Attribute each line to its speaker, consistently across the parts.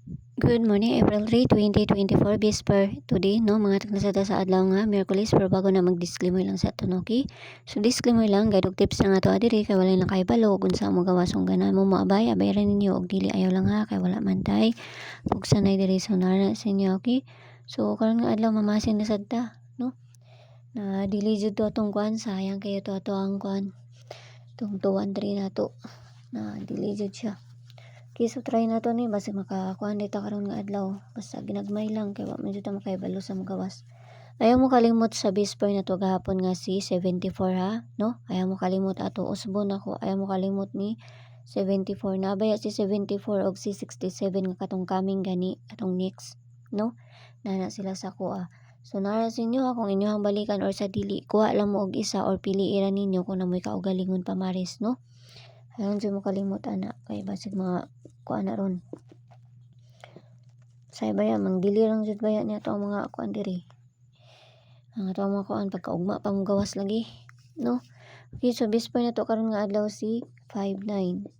Speaker 1: Good morning, April 3, 2024, Bisper. Today, no, mga taglasada sa adlaw nga, Miyerkules, pero bago na mag-disclaimer lang sa aton, okay? So, disclaimer lang, guide og tips lang ato adiri, kay wala lang kahibalo, kung sa mo gawas, kung gana mo maabay, abayaran ninyo, og dili ayaw lang ha, kay wala man tay, pugsanay diri, so nara sa inyo, okay? So, karon nga adlaw, mamasin na sadta, no? Na dili jud to atong kuan, sayang kayo to ato ang kuan, itong 213 na to, na dili jud siya. Okay, so try na to ni basta makakuan dito karon nga adlaw. Basta ginagmay lang kay wa man jud ta makaibalo sa magawas. Ayaw mo kalimot sa Bisper na to gahapon nga si 74 ha, no? Ayaw mo kalimot ato usbon ako. Ayaw mo kalimot ni 74 na baya si 74 og si 67 nga katong coming gani atong next, no? Nana sila sa kuha. So nara sa inyo ha kung inyohang balikan or sa dili, kuha lang mo og isa or piliiran ninyo kung namoy kaugalingon pamaris, no? Ayaw dyan mo kalimot ana kay basig mga kuan na ron. Say baya mang dili lang jud baya niya to ang mga kuan diri. Ang ato mga kuan pagkaugma pa mo gawas lagi, no? Okay, so Bisper na to karon nga adlaw si 59029.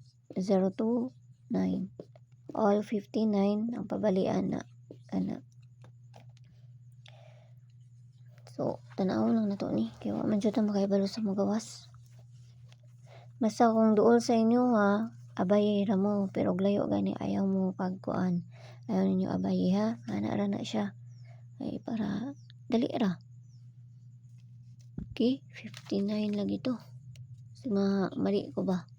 Speaker 1: All 59 ang pabalian na ana. So, tanaw lang na to ni kay wa man jud ta makaibalo sa mga gawas. Basta kung duol sa inyo ha, abay ra mo pero layo gani ayaw mo pagkuan. Ayaw ninyo abay ha, ana ra na siya. Ay para dali ra. Okay, 59 lagi to. Mga mali ko ba?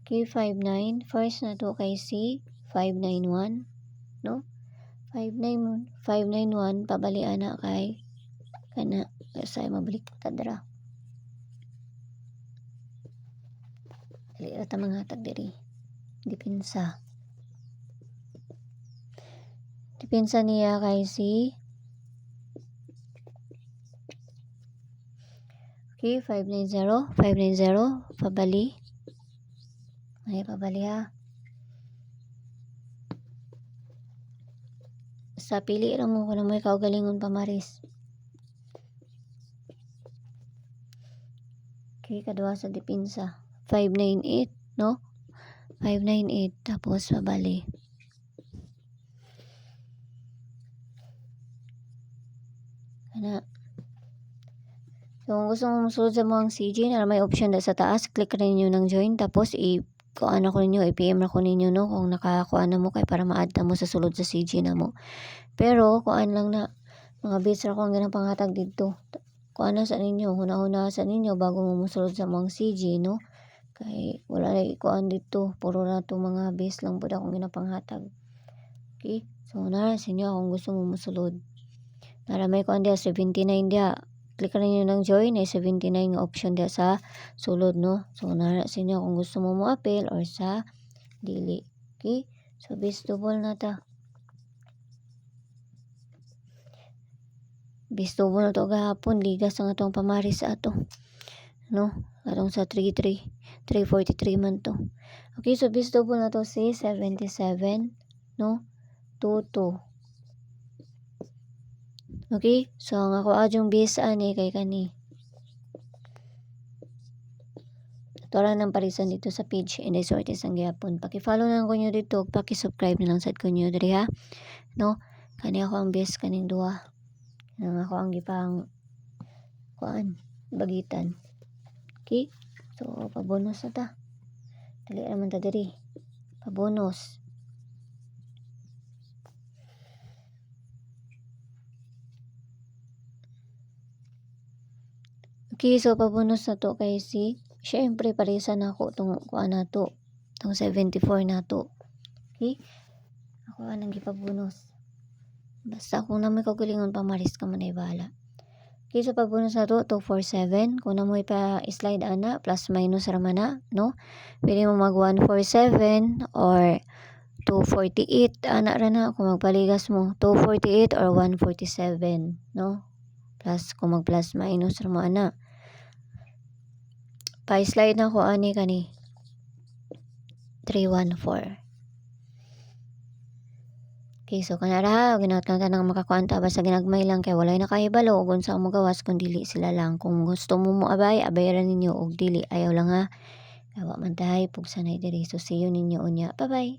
Speaker 1: Okay, 59. First na to kay si 591, no? 591 pabalian na kay kana say mabalik ta dira. Dili ra ta manghatag diri. Depensa niya kay si okay, 590 pabali. Ay pabali ha. Sa pili ra mo kung may kaugalingon pamaris. Okay, kadua sa depensa 598, no? 598 tapos pabali. Ana. So, kung gusto mong masulod sa mga CG na may option na sa taas, click rin nyo ng join. Tapos, kuan ako ninyo, i-PM ako ninyo, no? Kung nakakuan na mo kay para ma-add na mo sa sulod sa CG na mo. Pero, kuan lang na, mga bits ako ang ganang panghatag dito. Kuan na sa ninyo, huna-huna sa ninyo bago mo musulod sa mga CG, no? Kay, wala na ikuan dito. Puro na to mga bits lang po akong ganang panghatag. Okay? So, nara sa inyo kung gusto mo musulod. Nara may kuan dia, 79 dia. Click rin nyo ng join, ay 79 nga option dia sa sulod, no? So, nara sa inyo kung gusto mo mo-appeal or sa dili. Okay? So, base double na ta. Base double na to gahapon. Ligas ang atong pamaris sa ato. No? Atong sa 343 man to. Okay, so base double na to si 77, no? 22. Okay? So, ang ako adyong base ani kay kani. Ito lang ng parisan dito sa page and sorties ang gyapon. Paki-follow na ko nyo dito, paki-subscribe na lang sad ko nyo diri ha. No? Kani ako ang base kaning duha. Nang ako ang gipang kuan, bagitan. Okay? So, pabonus na ta. Dali naman ta diri. Pabonus. Okay, so pabonus na to kay si syempre parisan ako tong kuan na to. Tong 74 na to. Okay? Ako anang gipabonus. Basta kung na may kaugalingon pamaris ka man ay bahala. Okay, so pabonus na to 247. Kung na mo pa slide ana plus minus ra man na, no? Pwede mo mag 147 or 248 ana ra na kung magpaligas mo 248 or 147, no? Plus kung mag plus minus ra mo ana. Pa-slide na ko ani kani 314. Okay, so kanara ginaot lang tanang makakuanta basta ginagmay lang kay walay nakahibalo ug unsa mo gawas kun dili sila lang. Kung gusto mo moabay, abayaran ninyo og dili ayaw lang ha. Kay wa man tahay pugsanay diri. So see you ninyo unya. Bye-bye.